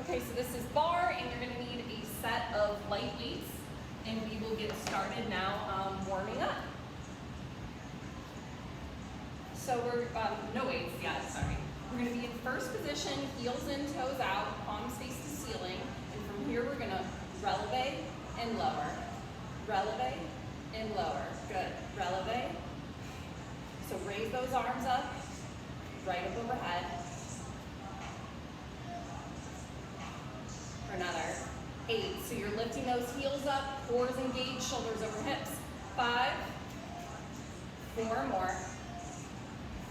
Okay, so this is bar, and you're gonna need a set of light weights, and we will get started now warming up. So we're, no weights yet, sorry. We're gonna be in first position, heels in, toes out, palms face to ceiling, and from here we're gonna releve and lower. Releve and lower, good, releve. So raise those arms up, right up overhead. For another 8. So you're lifting those heels up, cores engaged, shoulders over hips. 5, 4 more.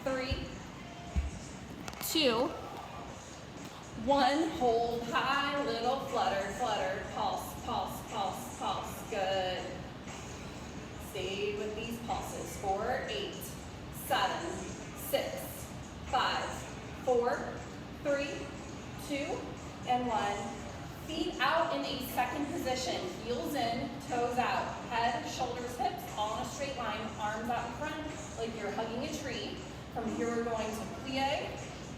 3, 2, 1. Hold high, little flutter, flutter, pulse, pulse, pulse, pulse. Good. Stay with these pulses. 4, 8, 7, 6, 5, 4, 3, 2, and 1. Feet out in a second position, heels in, toes out, head, shoulders, hips, all in a straight line, arms out in front like you're hugging a tree. From here we're going to plie,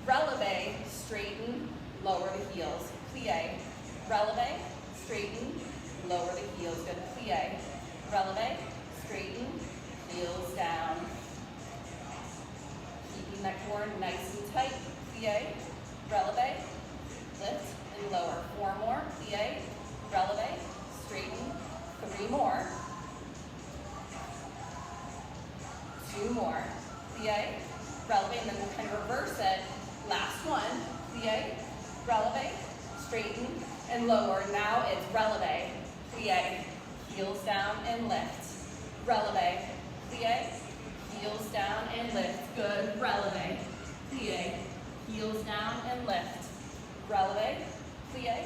releve, straighten, lower the heels. Plie, releve, straighten, lower the heels. Good. Plie, releve, straighten, heels down. Keeping that core nice and tight. Plie, releve, lift, and lower. 4 more. Plie, releve, straighten. 3 more. 2 more. Plie, releve, and then we'll kind of reverse it. Last one. Plie, releve, straighten, and lower. Now it's releve, plie, heels down and lift. Releve, plie, heels down and lift. Good. Releve, plie, heels down and lift. Releve, plie,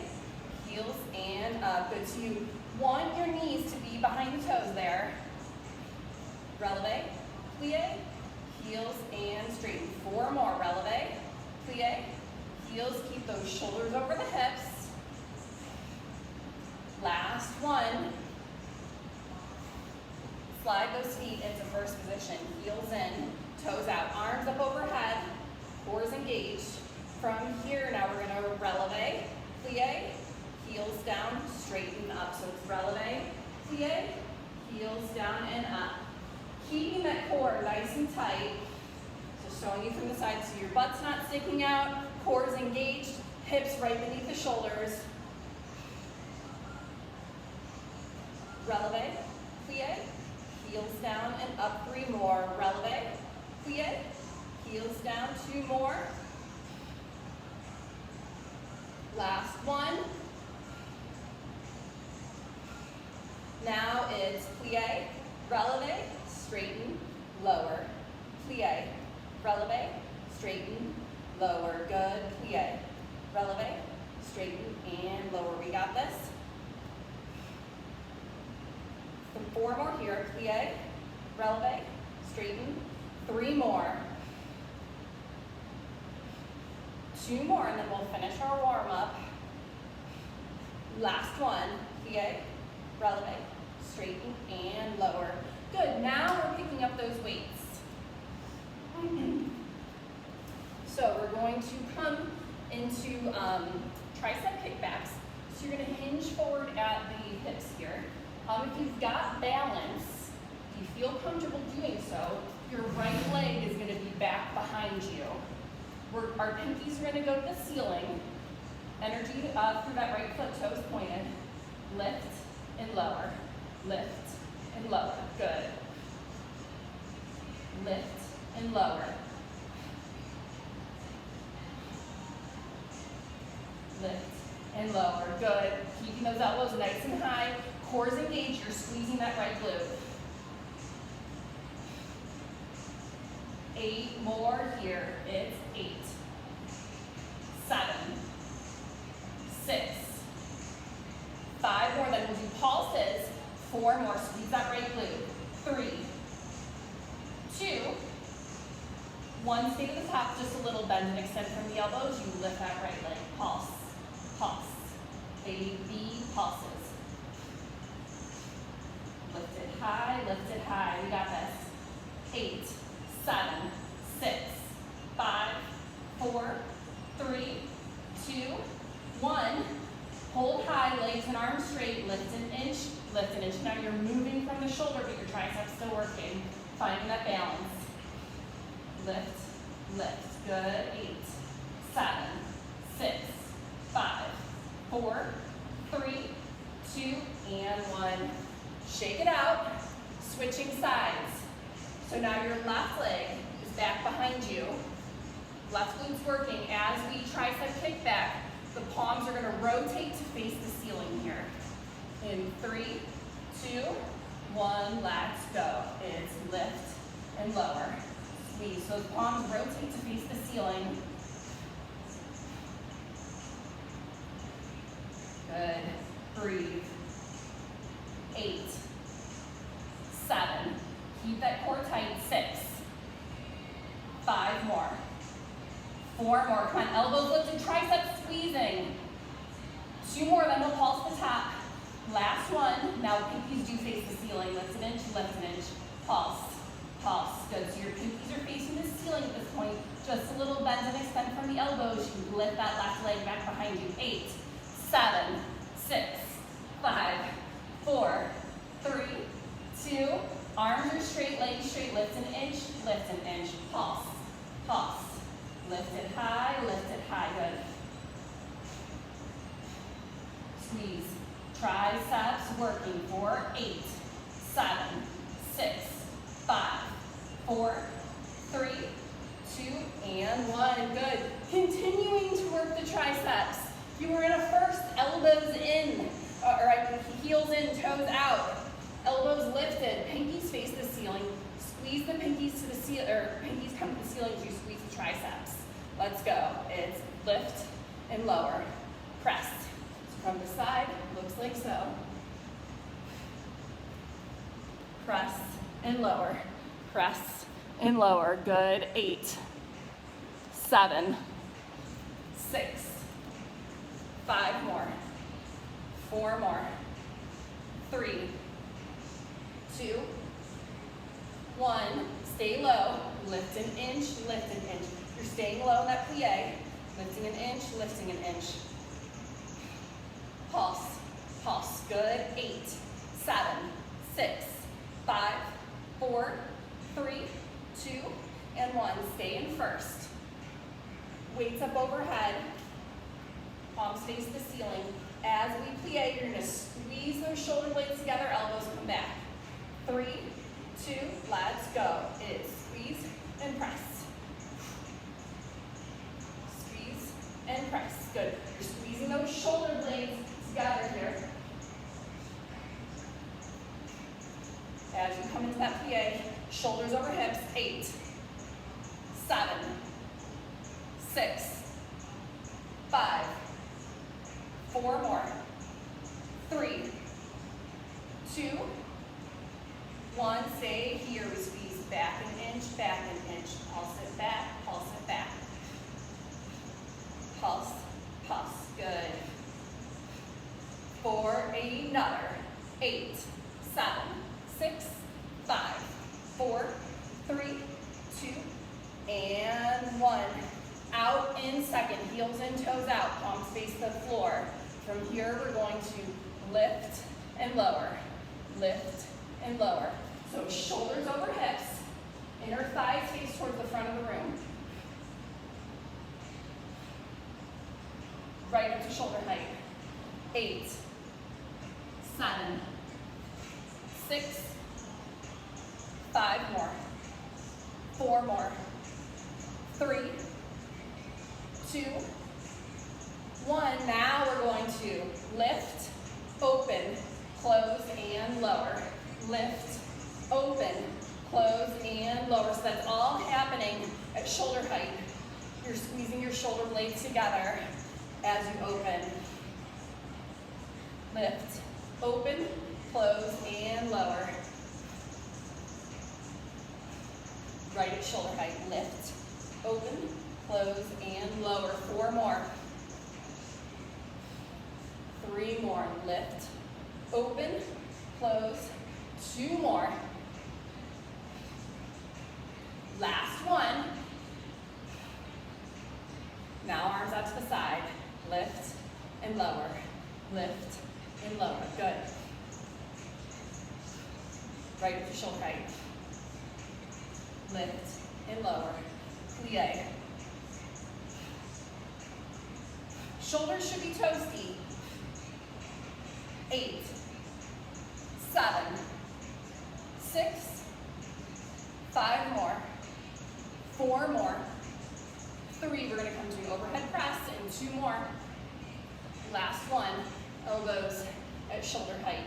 heels and up. Good. So you want your knees to be behind the toes there. Releve, plie, heels and straighten. 4 more. Releve, plie, heels. Keep those shoulders over the hips. Last one. Slide those feet into first position. Heels in, toes out, arms up overhead, cores engaged. From here, now we're going to releve, plie, heels down, straighten up. So it's releve, plie, heels down and up. Keeping that core nice and tight. Just showing you from the side so your butt's not sticking out, cores engaged, hips right beneath the shoulders. Releve, plie, heels down and up. 3 more. Releve, plie, heels down. 2 more. Last one. Now it's plie, releve, straighten, lower. Plie, releve, straighten, lower. Good. Plie, releve, straighten, and lower. We got this. 4 more here. Plie, releve, straighten. 3 more. 2 more, and then we'll finish our warm-up. Last one. Plie, releve, straighten, and lower. Good. Now we're picking up those weights. So we're going to come into tricep kickbacks. So you're going to hinge forward at the hips here. If you've got balance, if you feel comfortable doing so, your right leg is going to be back behind you. Our pinkies are going to go to the ceiling. Energy through that right foot, toes pointed. Lift and lower. Lift and lower. Good. Lift and lower. Lift and lower. Good. Keeping those elbows nice and high. Cores engaged. You're squeezing that right glute. 8 more here. It's 8. 7. 6. 5 more. Then we'll do pulses. 4 more. Squeeze that right glute. 3. 2. 1. Stay to the top. Just a little bend and extend from the elbows. You lift that right leg. Pulse. Pulse. Baby pulses. Lift it high. Lift it high. We got this. 8. 7. 6. 5. 4. 3. 2. 1. Hold high, legs and arms straight, lift an inch, lift an inch. Now you're moving from the shoulder, but your triceps still working. Finding that balance. Lift, lift. Good. 8, 7, 6, 5, 4, 3, 2, and 1. Shake it out. Switching sides. So now your left leg is back behind you. Left glutes working. As we tricep kick back, the palms are going to rotate to face the ceiling here. In 3, 2, 1, let's go. It's lift and lower. Squeeze. So the palms rotate to face the ceiling. Good. Breathe. 8, 7. Keep that core tight. 6, 5 more. 4 more. Come on. Elbows lifted, triceps squeezing. 2 more, then we'll pulse the top. Last one. Now pinkies do face the ceiling. Lift an inch, lift an inch. Pulse. Pulse. Good. So your pinkies are facing the ceiling at this point. Just a little bend and extend from the elbows. You can lift that left leg back behind you. 8, 7, 6, 5, 4, 3, 2. Arms are straight, legs straight. Lift an inch, pulse, pulse. Lift it high, good. Squeeze. Triceps working for 8, 7, 6, 5, 4, 3, 2, and 1. Good. Continuing to work the triceps. You were in a first, elbows in, heels in, toes out. Elbows lifted, pinkies face the ceiling. Squeeze the pinkies to the ceiling, or pinkies come to the ceiling as you squeeze the triceps. Let's go. It's lift and lower. Press. So from the side, looks like so. Press and lower. Press and lower. Good. 8, 7, 6, 5 more. 4 more. 3, 2, 1. Stay low. Lift an inch, lift an inch. You're staying low in that plie. Lifting an inch, lifting an inch. Pulse, pulse. Good. 8, 7, 6, 5, 4, 3, 2, and 1. Stay in first. Weights up overhead. Palms face the ceiling. As we plie, you're going to squeeze those shoulder blades together, elbows come back. 3, 2, let's go. It's squeeze and press. Squeeze and press. Good. You're squeezing those shoulder blades together here. As you come into that plie, shoulders over hips. 8, 7, 6, 5, 4 more. 3, 2, 1. Stay here. We squeeze back an inch, back an inch. Pulse it back, pulse it back. Pulse, pulse. Good. For another. 8, 7, 6, 5, 4, 3, 2, and 1. Out in second. Heels in, toes out. Palms face the floor. From here, we're going to lift and lower. Lift and lower. So shoulders over hips, inner thighs face towards the front of the room. Right up to shoulder height. 8, 7, 6, 5 more. 4 more. 3, 2, 1. Now we're going to lift, open, close, and lower. Lift, open, close, and lower. So that's all happening at shoulder height. You're squeezing your shoulder blades together as you open. Lift, open, close, and lower. Right at shoulder height. Lift, open, close, and lower. 4 more. 3 more. Lift, open, close. 2 more. Last one. Now arms out to the side. Lift and lower. lift, and lower. Good. Right at the shoulder height. Lift and lower. Plie. Shoulders should be toasty. 8, 7, 6, 5 more, 4 more, 3, we're gonna come to overhead press, and 2 more. Last one, elbows at shoulder height.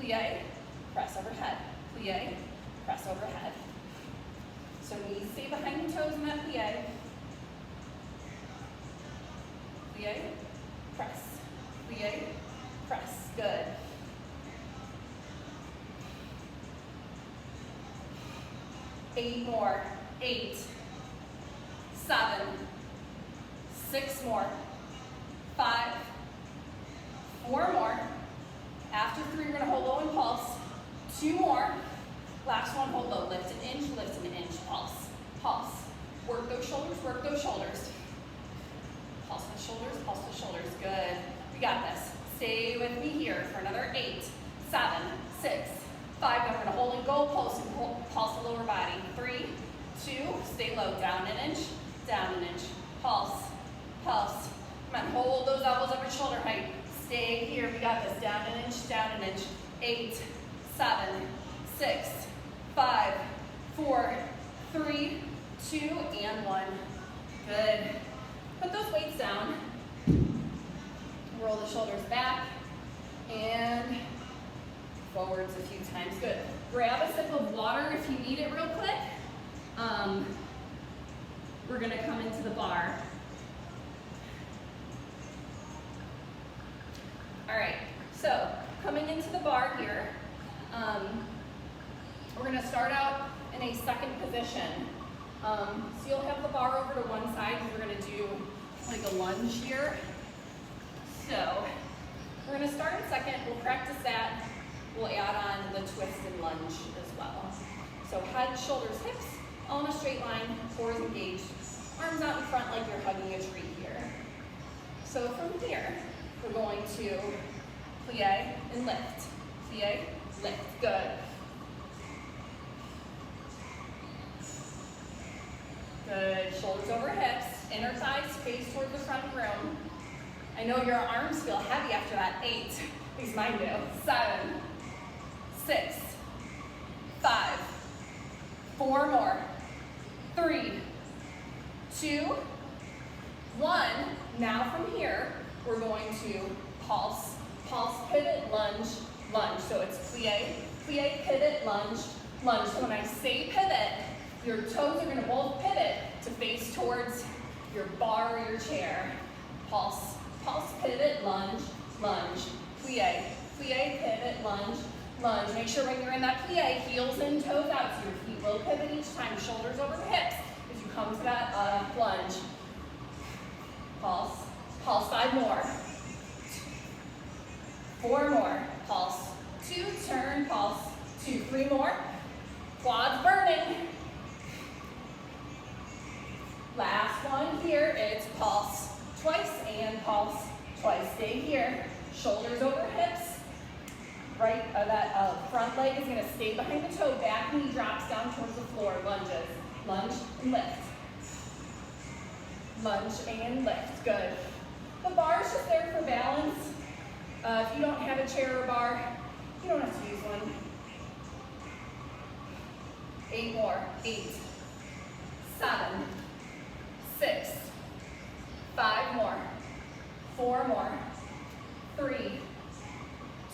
Plie, press overhead. Plie, press overhead. So knees stay behind the toes in that plie. Plie, press. Plie, press. Good. Eight more. 8, 7, 6 more. 5, 4 more. After 3, we're going to hold low and pulse. 2 more. Last one, hold low. Lift an inch, pulse. Pulse. Work those shoulders, work those shoulders. Pulse the shoulders, pulse the shoulders. Good. We got this. Stay with me here for another 8, 7, 6, 5. Then we're going to hold and go, pulse and pulse the lower body. 3, 2, stay low. Down an inch, pulse, pulse. Come on, hold those elbows up at shoulder height. Stay here. We got this. Down an inch. 8, 7, 6, 5, 4, 3, 2, and 1. Good. Put those weights down. Roll the shoulders back and forwards a few times. Good. Grab a sip of water if you need it real quick. We're going to come into the bar. All right, so coming into the bar here, we're going to start out in a second position. So you'll have the bar over to one side. We're going to do like a lunge here. So we're going to start in second. We'll practice that. We'll add on the twist and lunge as well. So head, shoulders, hips, all in a straight line, core is engaged. Arms out in front like you're hugging a tree here. So from here, we're going to plie and lift. Plie, lift. Good. Good. Shoulders over hips. Inner thighs face toward the front room. I know your arms feel heavy after that. 8. At least mine do. 7, 6, 5, 4 more. 3, 2, 1. Now from here, we're going to pulse, pulse, pivot, lunge, lunge. So it's plie, plie, pivot, lunge, lunge. So when I say pivot, your toes are going to both pivot to face towards your bar or your chair. Pulse, pulse, pivot, lunge, lunge. Plie, plie, pivot, lunge, lunge. Make sure when you're in that plie, heels in, toes out, so your feet will pivot each time. Shoulders over the hips as you come to that lunge. Pulse, pulse. 5 more. 4 more. Pulse. 2, turn, pulse. 2, 3 more. Quads burning. Last one here, it's pulse twice and pulse twice. Stay here. Shoulders over hips. Right, that front leg is going to stay behind the toe. Back knee drops down towards the floor. Lunges. Lunge and lift. Lunge and lift. Good. The bar is just there for balance. If you don't have a chair or bar, you don't have to use one. 8 more. 8, 7, 6, 5 more. 4 more. 3,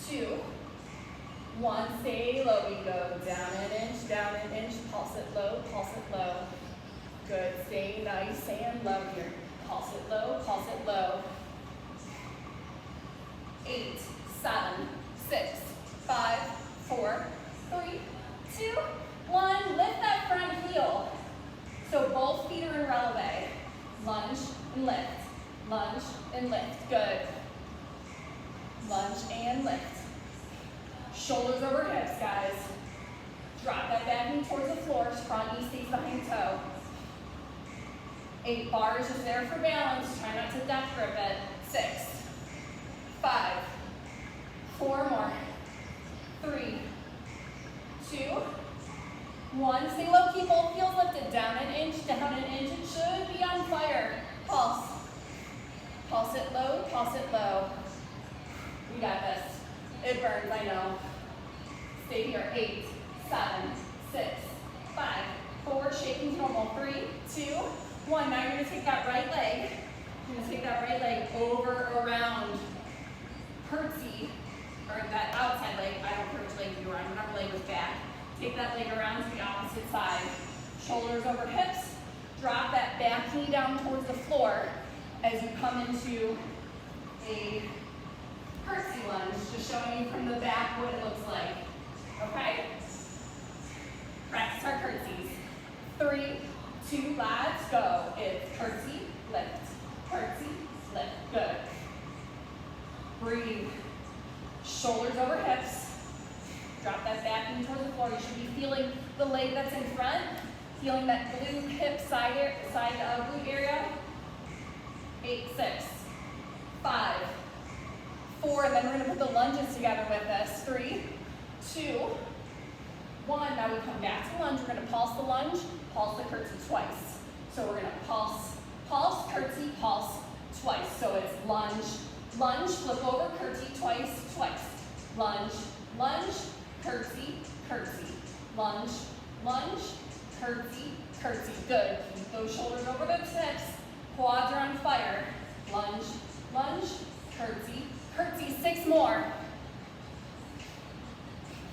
2, 1. Stay low. We go down an inch, pulse it low, pulse it low. Good. Stay nice and low here. Pulse it low, pulse it low. 8, 7, 6, 5, 4, 3, 2, 1. Lift that front heel. So both feet are in releve. Lunge and lift. Lunge and lift. Good. Lunge and lift. Shoulders over hips, guys. Drop that back knee towards the floor. Front knee stays behind toe. 8 bars is there for balance. Try not to death grip it. 6, 5, It burns, I know. Stay here. 8, 7, 6, 5. Forward shaking to normal. 3, 2, 1. Now you're going to take that right leg. You're going to take that right leg over, around, curtsy, or that outside leg. I don't care which leg you are on. Whatever leg was back. Take that leg around to the opposite side. Shoulders over hips. Drop that back knee down towards the floor as you come into a curtsy lunge, just showing you from the back what it looks like. Okay? Practice our curtsies. 3, 2, let's go. It's curtsy, lift, curtsy, lift. Good. Breathe. Shoulders over hips. Drop that back knee towards the floor. You should be feeling the leg that's in front, feeling that glute hip side glute area. 8, 6, 5, 4, and then we're going to put the lunges together with us. 3, 2, 1. Now we come back to lunge. We're going to pulse the lunge, pulse the curtsy twice. So we're going to pulse, pulse, curtsy, pulse twice. So it's lunge, lunge, flip over, curtsy twice, twice. Lunge, lunge, curtsy, curtsy. Lunge, lunge, curtsy, curtsy. Good. Keep those shoulders over those hips. Quads are on fire. Lunge, lunge, curtsy, curtsy. 6 more.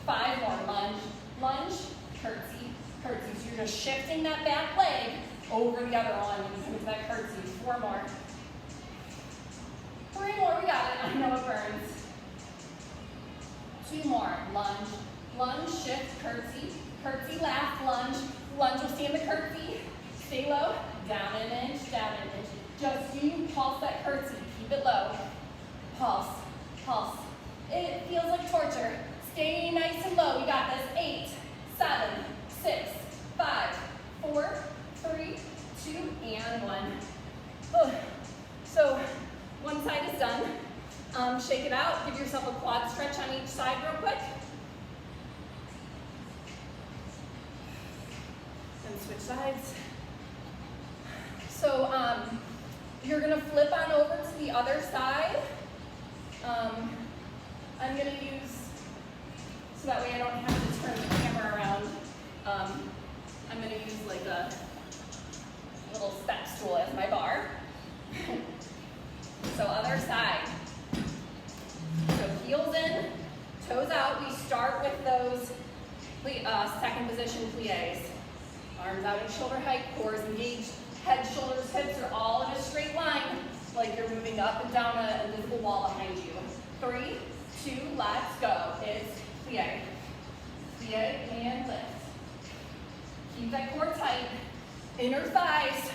5 more. Lunge, lunge, curtsy, curtsy. So you're just shifting that back leg over the other one when you come into that curtsy. 4 more. 3 more. We got it. I know it burns. 2 more. Lunge, lunge, shift, curtsy, curtsy, last lunge. Lunge will stay in the curtsy. Stay low. Down an inch, down an inch. Just you pulse that curtsy. Keep it low. Pulse, pulse. It feels like torture. Stay nice and low. You got this. 8, 7, 6, 5, 4, 3, 2, and 1. Oh. So one side is done. Shake it out. Give yourself a quad stretch on each side real quick. And switch sides. So you're going to flip on over to the other side. I'm going to use, so that way I don't have to turn the camera around, I'm going to use like a little step stool as my bar. So other side. So heels in, toes out. We start with those second position plies. Arms out at shoulder height, core is engaged. Head, shoulders, hips are all in a straight line, like you're moving up and down an invisible wall behind you. 3, 2, let's go. It's plie, plie, and lift. Keep that core tight. Inner thighs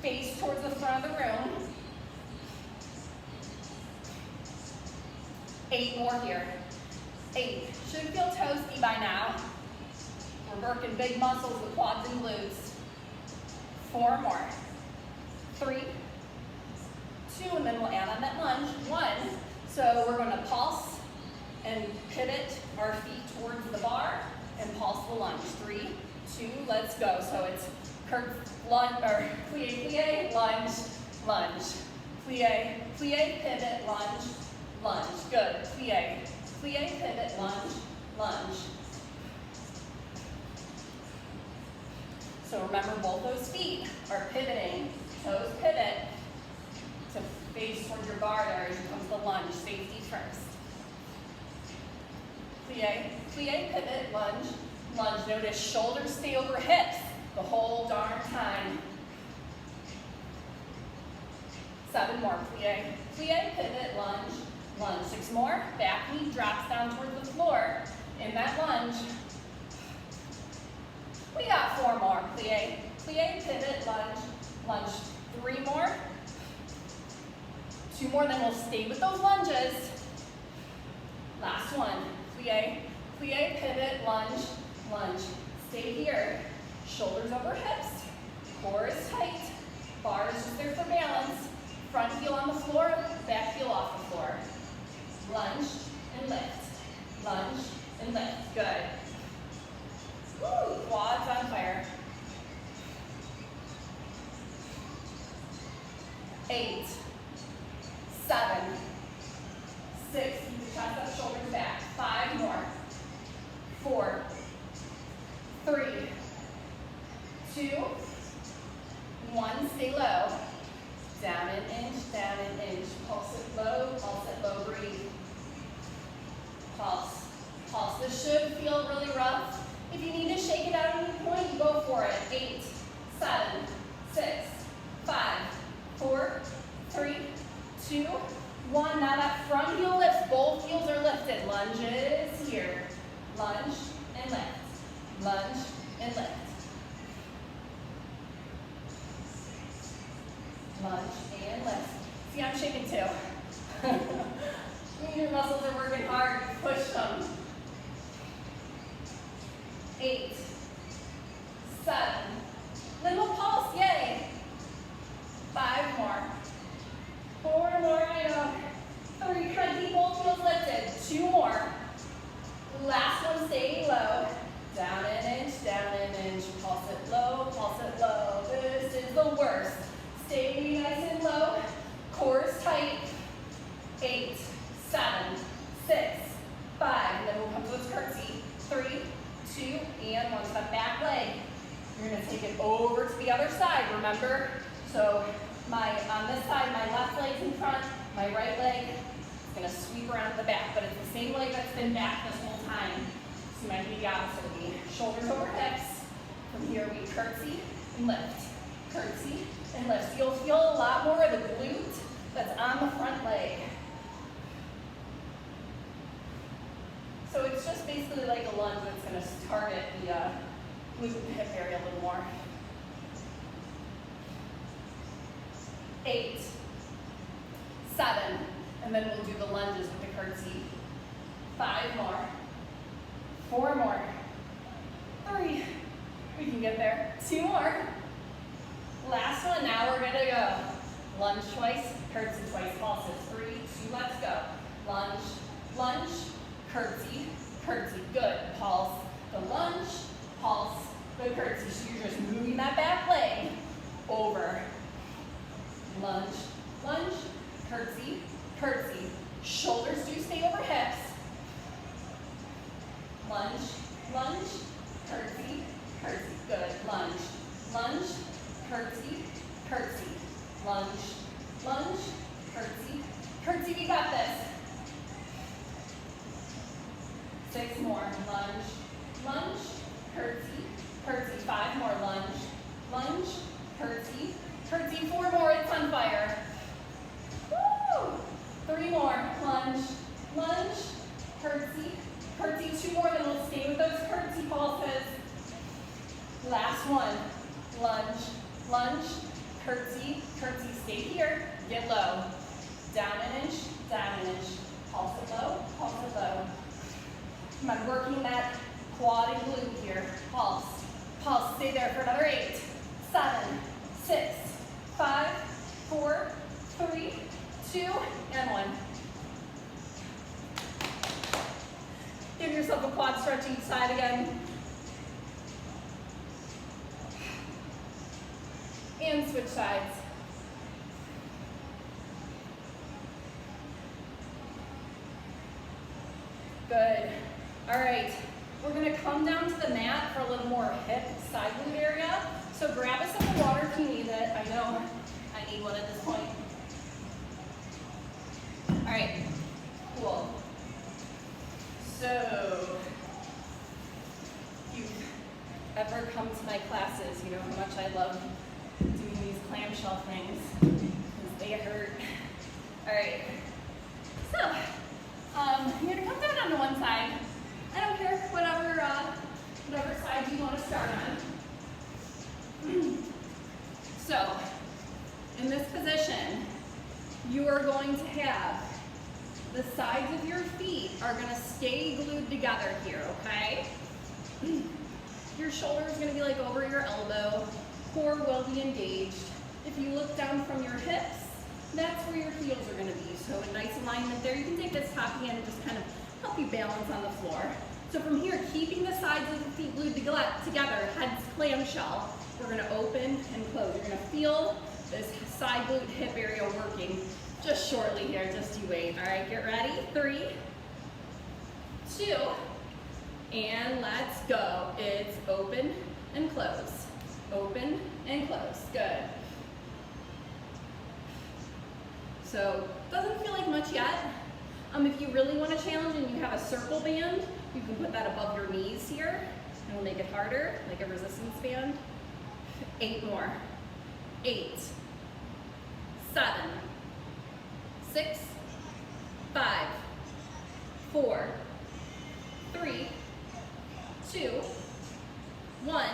face towards the front of the room. 8 more here. 8. Should feel toasty by now. We're working big muscles, the quads and glutes. 4 more. 3, 2, and then we'll add on that lunge. 1. So we're going to pulse and pivot our feet towards the bar and pulse the lunge. 3, 2, let's go. So it's lunge or plie, plie, lunge, lunge. Plie, plie, pivot, lunge, lunge. Good. Plie, plie, pivot, lunge, lunge. So remember, both those feet are pivoting. Toes pivot to face towards your bar there as you come to the lunge. Safety first. Plie, plie, pivot, lunge, lunge. Notice shoulders stay over hips the whole darn time. 7 more. Plie, plie, pivot, lunge, lunge. 6 more. Back knee drops down towards the floor. In that lunge. We got 4 more. Plie, plie, pivot, lunge, lunge. 3 more. 2 more, then we'll stay with those lunges. Last one. Plie, plie, pivot, lunge, lunge. Stay here. Shoulders over hips. Core is tight. Bar is just there for balance. Front heel on the floor, back heel off the floor. Lunge and lift. Lunge and lift. Good. Woo, quads on fire. 8, 7, 6, keep the chest up, shoulders back. 5 more. 4, 3, 2, 1. Stay low. Down an inch, down an inch. Pulse it low, breathe. Pulse, pulse. This should feel really rough. If you need to shake it out at any point, you go for it. 8, 7, 6, 5, 4, 3, 2, 1. Now that front heel lifts, both heels are lifted. Lunges here. Lunge and lift. Lunge and lift. Lunge and lift. See, I'm shaking too. Your muscles are working hard. Push them. 8, 7. Little pulse, yay. 5 more. 4 more, I know. 3, try to keep both heels lifted. 2 more. Last one, stay low. Down an inch, pulse it low. This is the worst. Stay nice and low, core is tight. 8, 7, 6, 5, and then we'll come to this curtsy. 3, 2, and 1. Step back leg. You're gonna take it over to the other side, remember? So on this side, my left leg's in front, my right leg is gonna sweep around to the back, but it's the same leg that's been back this whole time. So you might be the opposite of me. Shoulders over hips. From here we curtsy and lift. Curtsy and lift. You'll feel a lot more of the glute that's on the front leg. So it's just basically like a lunge that's going to target the glute and hip area a little more. 8, 7, and then we'll do the lunges with the curtsy. 5 more. 4 more. 3. We can get there. 2 more. Last one. Now we're gonna go lunge twice, curtsy twice, pulses. 3, 2, let's go. Lunge, lunge, curtsy, curtsy. Good. Pulse, the lunge, pulse, the curtsy. So you're just moving that back leg over. Lunge, lunge, curtsy, curtsy. Shoulders do stay over hips. Lunge, lunge, curtsy, curtsy. Good. Lunge, lunge, curtsy, curtsy. Lunge, lunge, curtsy, curtsy. We got this. 6 more. Lunge, lunge, curtsy, curtsy. 5 more. Lunge, lunge, curtsy, curtsy. 4 more. It's on fire. Woo! 3 more. Lunge, lunge, curtsy, curtsy. 2 more. Then we'll stay with those curtsy pulses. Last one. Lunge, lunge, curtsy, curtsy. Stay here. Get low. Down an inch, down an inch. Pulse it low, pulse it low. I'm working that quad and glute here. Pulse, pulse. Stay there for another 8, 7, 6, 5, 4, 3, 2, and 1. Give yourself a quad stretch each side again. And switch sides. Good. All right. We're going to come down to the mat for a little more hip side glute area. So grab a sip of water if you need it. I know I need one at this point. All right. Cool. So if you've ever come to my classes, you know how much I love doing these clamshell things because they hurt. All right. So you're gonna come down onto one side. I don't care, whatever side you want to start on. So, in this position, you are going to have the sides of your feet are going to stay glued together here, okay? Your shoulder is going to be like over your elbow. Core will be engaged. If you look down from your hips, that's where your heels are going to be. So a nice alignment there. You can take this top hand and just kind of help you balance on the floor. So from here, keeping the sides of the feet glued together, head's clamshell, we're going to open and close. You're going to feel this side glute hip area working just shortly here. Just you wait. All right, get ready. 3, 2, and let's go. It's open and close, open and close, good. So, doesn't feel like much yet. If you really want to challenge and you have a circle band, you can put that above your knees here, and it'll make it harder, like a resistance band. 8 more. 8, 7, 6, 5, 4, 3, 2, 1.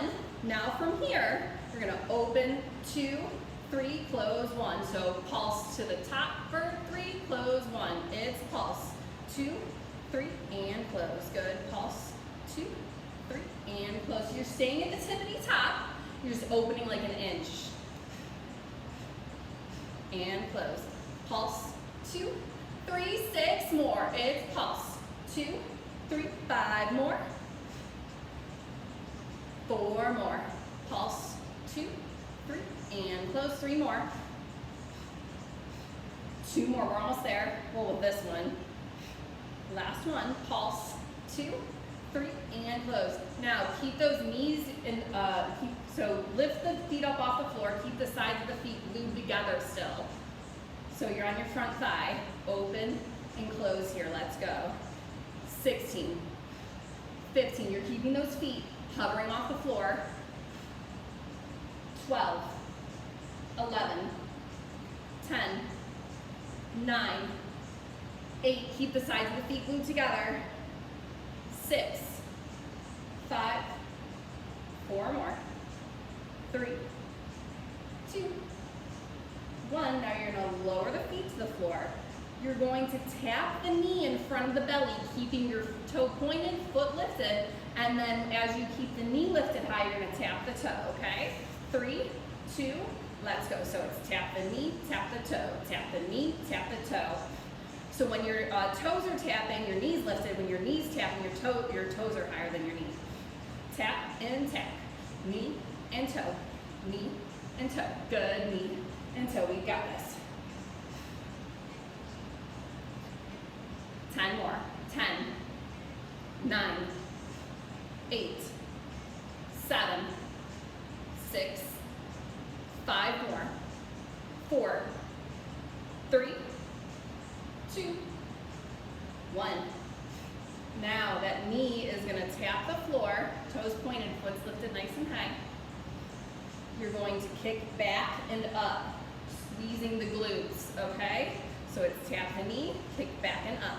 Now from here, we're gonna open 2, 3, close 1. So pulse to the top for 3, close 1. It's pulse, 2, 3, and close. Good, pulse, 2, 3, and close. So you're staying at the tippity top. You're just opening like an inch. And close. Pulse, 2, 3, 6 more. It's pulse, 2, 3, 5 more. 4 more. Pulse, 2, 3, and close. 3 more. 2 more, we're almost there. Well, with this one. Last one, pulse, 2, 3, and close. Now, keep those knees in, so lift the feet up off the floor, keep the sides of the feet glued together still. So you're on your front thigh, open and close here, let's go. 16, 15, you're keeping those feet hovering off the floor. 12, 11, 10, 9, 8, keep the sides of the feet glued together. 6, 5, 4 more. 3, 2, 1. Now you're going to lower the feet to the floor. You're going to tap the knee in front of the belly, keeping your toe pointed, foot lifted, and then as you keep the knee lifted high, you're going to tap the toe, okay? 3, 2, let's go. So it's tap the knee, tap the toe, tap the knee, tap the toe. So when your toes are tapping, your knees lifted. When your knees tapping, your toes are higher than your knees. Tap and tap, knee and toe, knee and toe. Good, knee and toe. We got this. 10 more. 10, 9, 8, 7, 6, 5 more. 4, 3, 2, 1. Now that knee is going to tap the floor, toes pointed, foot's lifted nice and high. You're going to kick back and up, squeezing the glutes, okay? So it's tap the knee, kick back and up.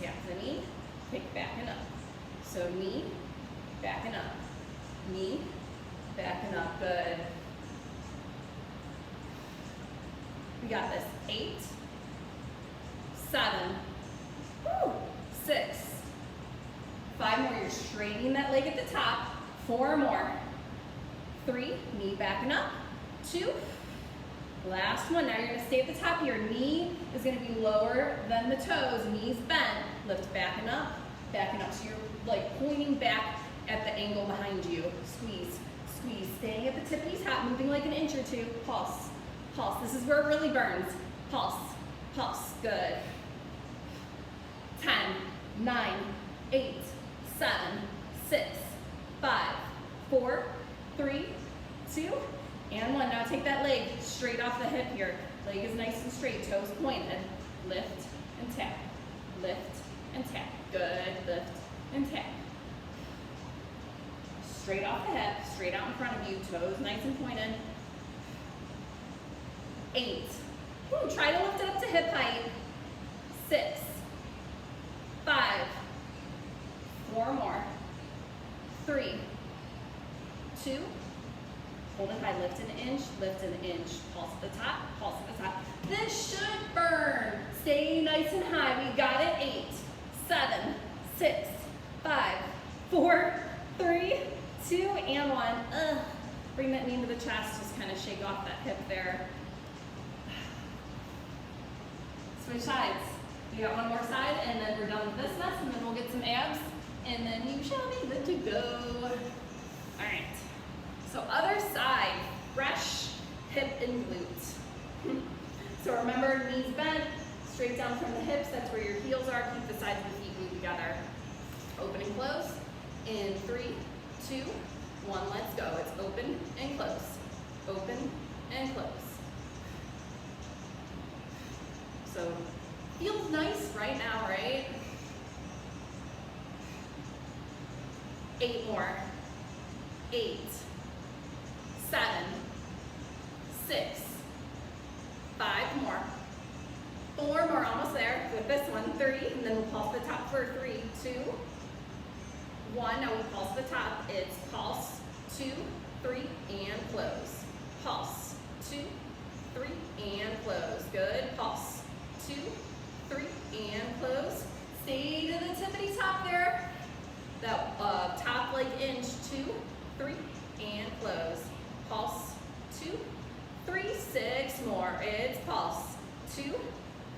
Tap the knee, kick back and up. So knee, back and up. Knee, back and up. Good. We got this. 8, 7, 6, 5 more. You're straightening that leg at the top. 4 more. 3, knee backing up. 2, last one. Now you're going to stay at the top. Your knee is going to be lower than the toes. Knees bent. Lift backing up, backing up. So you're like pointing back at the angle behind you. Squeeze, squeeze. Staying at the tippity top, moving like an inch or 2. Pulse, pulse. This is where it really burns. Pulse, pulse. Good. 10, 9, 8, 7, 6, 5, 4, 3, 2, and 1. Now take that leg straight off the hip here. Leg is nice and straight, toes pointed. Lift and tap, lift and tap. Good, lift and tap. Straight off the hip, straight out in front of you, toes nice and pointed. 8. Ooh, try to lift it up to hip height. 6, 5, 4 more. 3, 2, hold it high, lift an inch, pulse at the top, pulse at the top. This should burn. Stay nice and high. We got it. 8, 7, 6, 5, 4, 3, 2, and 1. Bring that knee to the chest, just kind of shake off that hip there. Switch sides. We got one more side, and then we're done with this mess, and then we'll get some abs, and then you shall be good to go. All right. So other side, fresh hip and glute. So remember, knees bent, straight down from the hips. That's where your heels are. Keep the sides of the feet glued together. Open and close. In 3, 2, 1, let's go. It's open and close. Open and close. So, feels nice right now, right? 8 more. 8, 7, 6, 5 more. 4 more, almost there with this one. 3, and then we'll pulse the top for 3, 2, 1. Now we pulse the top. It's pulse, 2, 3, and close. Pulse, 2, 3, and close. Good. Pulse, 2, 3, and close. Stay to the tippity top there. That top leg inch, 2, 3, and close. Pulse, 2, 3, 6 more. It's pulse, 2,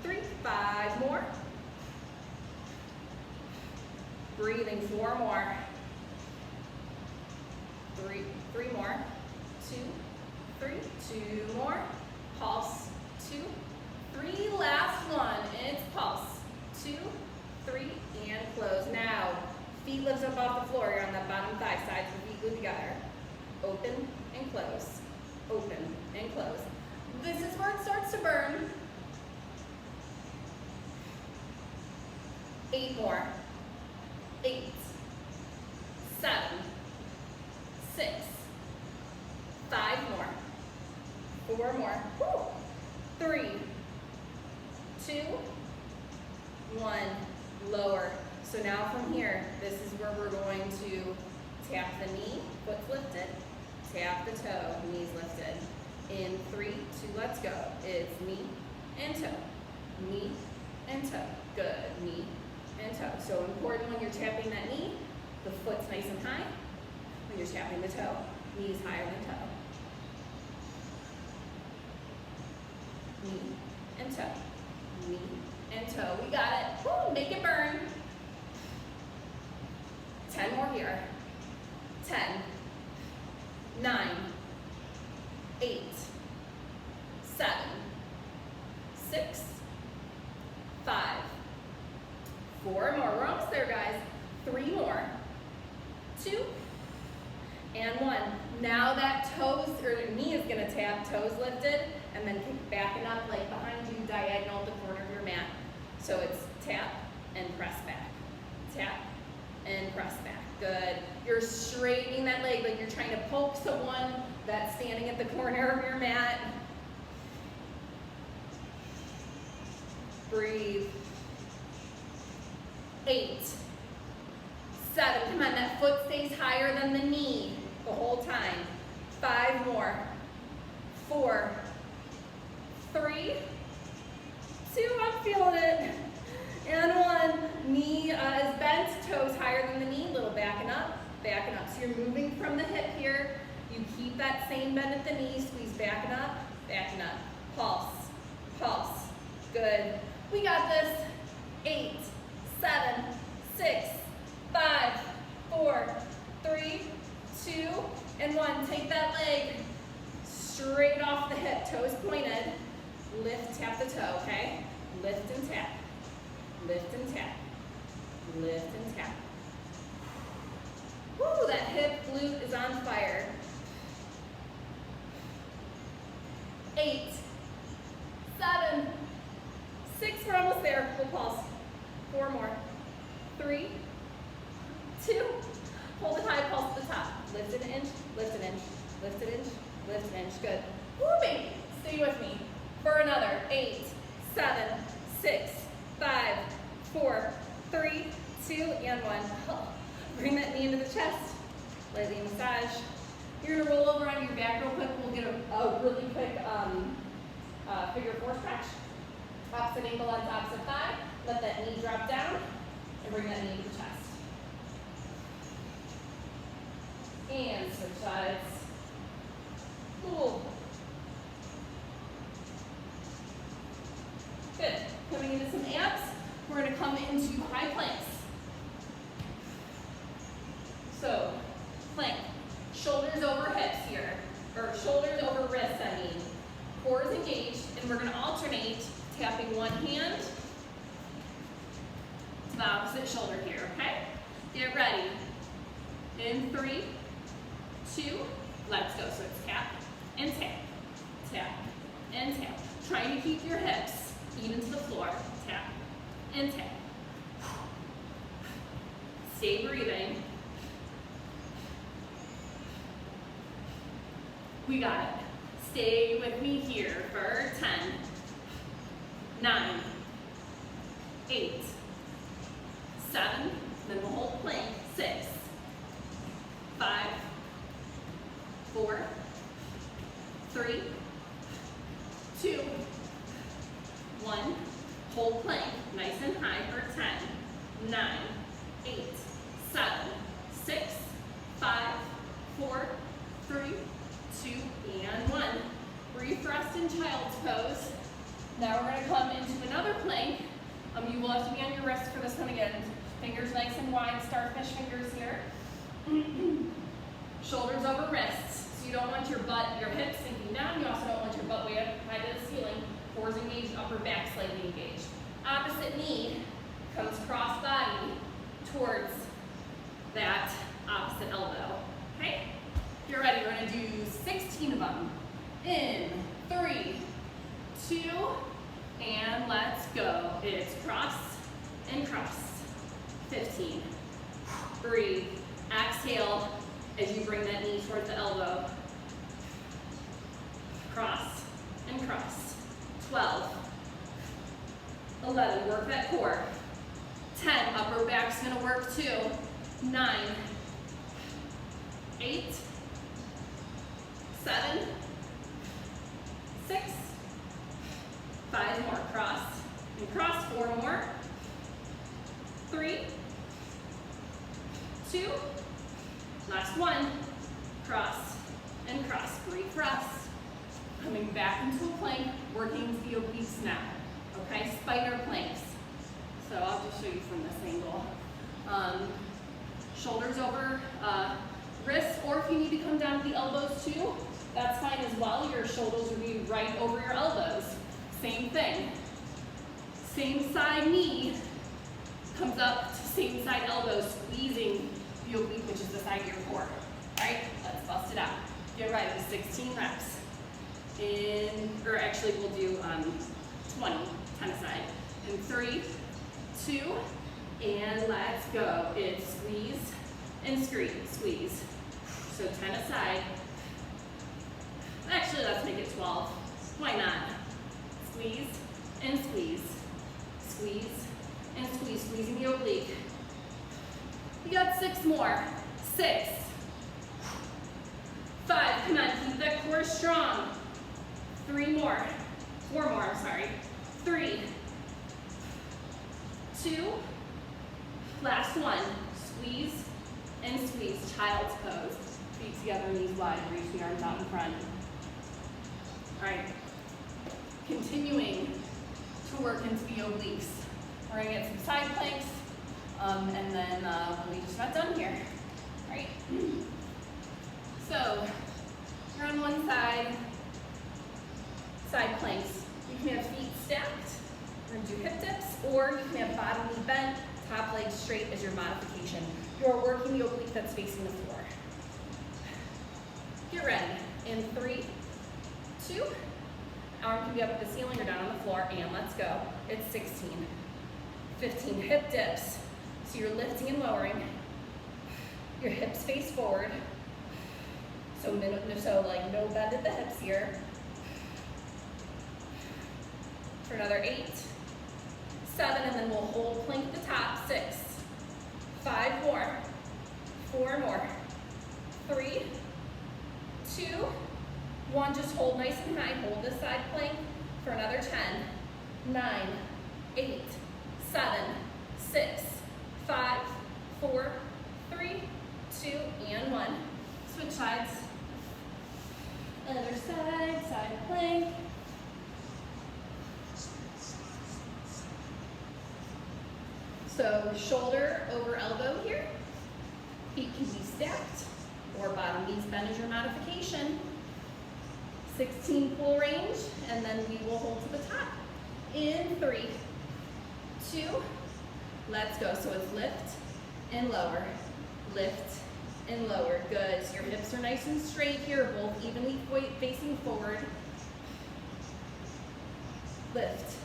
3, 5 more. Breathing, 4 more. 3 more. 2, 3, 2 more. Pulse, 2, 3, last one. It's pulse, 2, 3, and close. Now, feet lift up off the floor. You're on that bottom thigh, sides of the feet glued together. Open and close. Open and close. This is where it starts to burn. 8 more. 8, 7, 6, 5 more. 4 more. Woo. 3, 2, 1. Lower. So now from here, this is where we're going to tap the knee, foot's lifted, tap the toe, knees lifted. In 3, 2, let's go. It's knee and toe, knee and toe. Good, knee and toe. So important when you're tapping that knee, the foot's nice and high. When you're tapping the toe, knees higher than toe. Knee and toe, knee and toe. We got it. Woo, make it burn. 10 more here. 10, 9, 8, 7, 6, 5, 4 more. We're almost there, guys. 3 more. 2, and 1. Now that toes or knee is going to tap, toes lifted, and then kick backing up like behind you, diagonal the corner of your mat. So it's tap and press back. Tap and press back. Good. You're straightening that leg like you're trying to poke someone that's standing at the corner of your mat. Breathe. 8, 7. Come on, that foot stays higher than the knee the whole time. 5 more. 4, 3, 2. I'm feeling it. And 1, knee is bent, toes higher than the knee, little backing up, backing up. So you're moving from the hip here. You keep that same bend at the knee, squeeze backing up, pulse, pulse. Good. We got this. 8, 7, 6, 5, 4, 3, 2, and 1. Take that leg straight off the hip, toes pointed. Lift, tap the toe, okay? Lift and tap. Lift and tap. Lift and tap. Woo, that hip glute is on fire. 8, 7, 6, we're almost there. We'll pulse. 4 more. 3, 2, hold it high, pulse to the top. Lift an inch, lift an inch, lift an inch, lift an inch. Good. Woo, baby. Stay with me for another. 8, 7, 6, 5, 4, 3, 2, and 1. Bring that knee into the chest. Lightly massage. You're gonna roll over on your back real quick. We'll get a really quick figure 4 stretch. Opposite ankle on opposite thigh. Let that knee drop down and bring that knee to the chest. And switch sides. Cool. Good. Coming into some abs, we're going to come into high planks. So, plank. Shoulders over hips here, or shoulders over wrists, I mean. Core is engaged, and we're going to alternate tapping one hand to the opposite shoulder here, okay? Get ready. In 3, 2, let's go. So it's tap and tap, tap and tap. Trying to keep your hips even to the floor. Tap and tap. Stay breathing. We got it. Stay with me here for 10, 9, 8, 7, then we'll hold plank, 6, 5, 4, 3, 2, 1. Hold plank, nice and high for 10, 9, 8, 7, 6, 5, 4, 3, 2, and 1. Breathe, rest in child's pose. Now we're going to come into another plank. You will have to be on your wrist for this one again. Fingers nice and wide, starfish fingers here. Shoulders over wrists. So you don't want your butt, your hips sinking down. You also don't want your butt way up high to the ceiling. Cores engaged, upper back slightly engaged. Opposite knee comes cross body towards that opposite elbow. Okay? If you're ready, we're going to do 16 of them. In 3, 2, and let's go. It's cross and cross. 15. Breathe. Exhale as you bring that knee towards the elbow. Cross and cross. 12. 11. Work that core. 10. Upper back's going to work too. 9. 8. 7. 6. 5 more. Cross and cross. 4 more. 3. 2. Last one. Cross and cross. Breathe, rest. Coming back into a plank, working the obliques now. Okay, spider planks. So I'll just show you from this angle. Shoulders over wrists, or if you need to come down to the elbows too, that's fine as well. Your shoulders will be right over your elbows. Same thing. Same side knee comes up to same side elbow, squeezing the oblique, which is the side of your core. All right, let's bust it out. Get ready, 16 reps. Or actually we'll do 20, 10 aside. In 3, 2, and let's go. It's squeeze and squeeze. So 10 aside. Actually, let's make it 12. Why not? Squeeze and squeeze. Squeeze and squeeze. Squeezing the oblique. You got 6 more. 6. 5. Come on, keep that core strong. 3 more. 4 more, I'm sorry. 3. 2. Last one. Squeeze and squeeze. Child's pose. Feet together, knees wide. Reach the arms out in front. All right. Continuing to work into the obliques. We're going to get some side planks, and then we'll be just about done here. All right. So, you're on one side, side planks. You can have feet stacked. We're going to do hip dips, or you can have bottom knee bent, top leg straight as your modification. You're working the oblique that's facing the floor. Get ready. In 3, 2, arm can be up at the ceiling or down on the floor, and let's go. It's 16. 15 hip dips. So you're lifting and lowering. Your hips face forward. So like no bend at the hips here. For another 8, 7, and then we'll hold plank at the top. 6, 5 more, 4 more, 3, 2, 1. Just hold nice and high. Hold this side plank for another 10, 9, 8, 7, 6, 5, 4, 3, 2, and 1. Switch sides. Other side, side plank. So shoulder over elbow here. Feet can be stacked, or bottom knees bend as your modification. 16 full range, and then we will hold to the top. In 3, 2, let's go. So it's lift and lower. Lift and lower. Good. So your hips are nice and straight here, both evenly facing forward. Lift.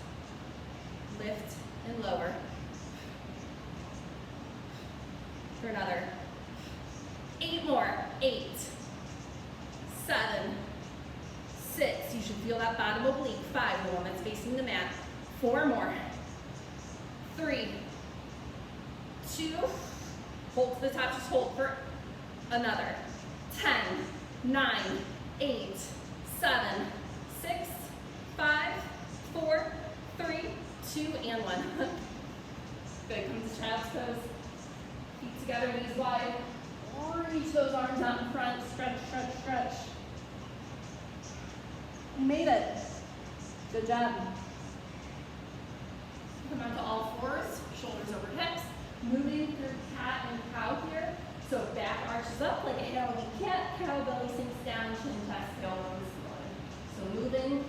Lift and lower. For another 8 more. 8, 7, 6. You should feel that bottom oblique. 5, the one that's facing the mat. 4 more. 3, 2. Hold to the top. Just hold for another. 10, 9, 8, 7, 6, 5, 4, 3, 2, and 1. Good. Come to child's pose. Feet together, knees wide. Reach those arms out in front. Stretch, stretch, stretch. You made it. Good job. Come onto all fours, shoulders over hips. Moving through cat and cow here. So back arches up like a Halloween cat. Cow belly sinks down, chin tucks, tailbone ceiling. So moving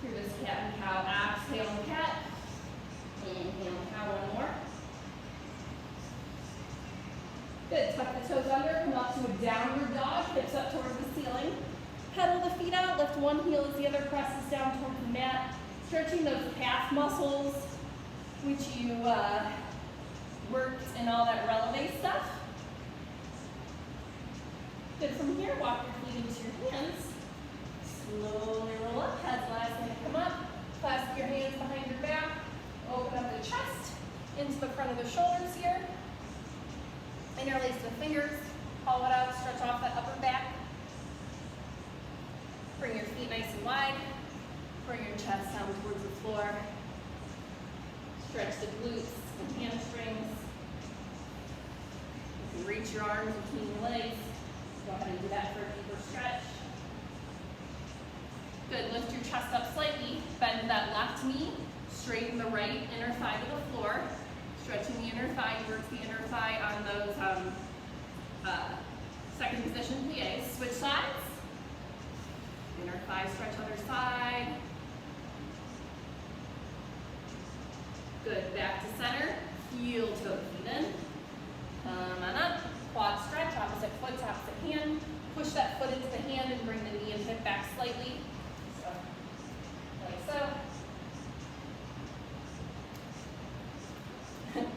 through this cat and cow. Exhale and cat. Inhale and cow. One more. Good. Tuck the toes under. Come up to a downward dog. Hips up towards the ceiling. Pedal the feet out. Lift one heel as the other presses down towards the mat. Stretching those calf muscles, which you worked in all that releve stuff. Good. From here, walk your feet into your hands. Slowly roll up. Head's last going to come up. Clasp your hands behind your back. Open up the chest into the front of the shoulders here. Interlace the fingers. Hollow it out. Stretch off that upper back. Bring your feet nice and wide. Bring your chest down towards the floor. Stretch the glutes and hamstrings. You can reach your arms between your legs. Go ahead and do that for a deeper stretch. Good. Lift your chest up slightly. Bend that left knee. Straighten the right inner thigh to the floor. Stretching the inner thigh. Work the inner thigh on those second position plies. Switch sides. Inner thigh stretch other side. Good. Back to center. Heel toe feet in. Come on up. Quad stretch. Opposite foot to opposite hand. Push that foot into the hand and bring the knee and hip back slightly. So, like so.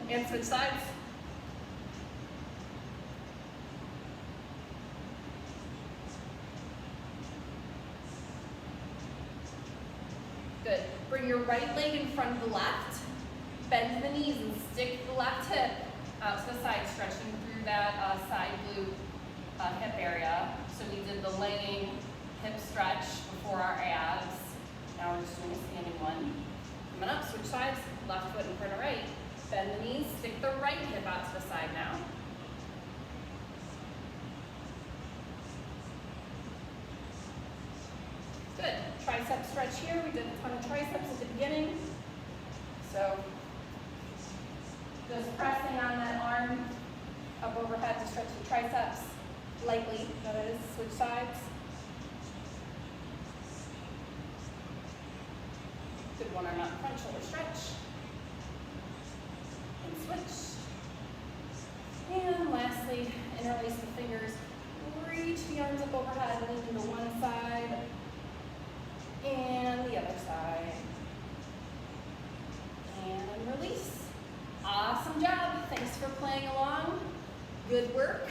And switch sides. Good. Bring your right leg in front of the left. Bend the knees and stick the left hip out to the side, stretching through that side glute hip area. So we did the laying hip stretch before our abs. Now we're just doing a standing one. Coming up, switch sides, left foot in front of right. Bend the knees, stick the right hip out to the side now. Good. Tricep stretch here. We did a ton of triceps at the beginning. So just pressing on that arm up overhead to stretch the triceps lightly. That is, switch sides. Good. One arm out in front, shoulder stretch. And switch. And lastly, interlace the fingers. Reach the arms up overhead, lean to one side and the other side. And release. Awesome job. Thanks for playing along. Good work.